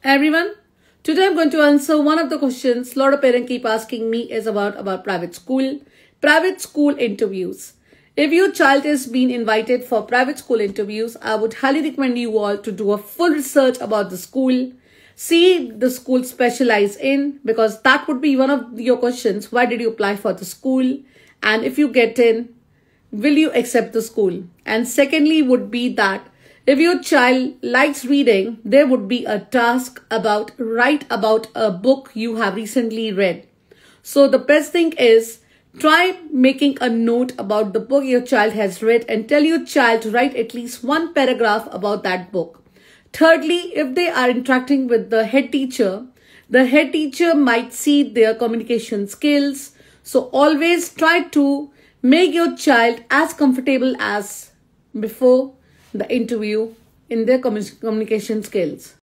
Everyone, today I'm going to answer one of the questions a lot of parents keep asking me is about private school. Private school interviews. If your child is being invited for private school interviews, I would highly recommend you all to do a full research about the school. See the school specialize in, because that would be one of your questions. Why did you apply for the school? And if you get in, will you accept the school? And secondly would be that if your child likes reading, there would be a task about write about a book you have recently read. So the best thing is try making a note about the book your child has read and tell your child to write at least one paragraph about that book. Thirdly, if they are interacting with the head teacher might see their communication skills. So always try to make your child as comfortable as before the interview in their communication skills.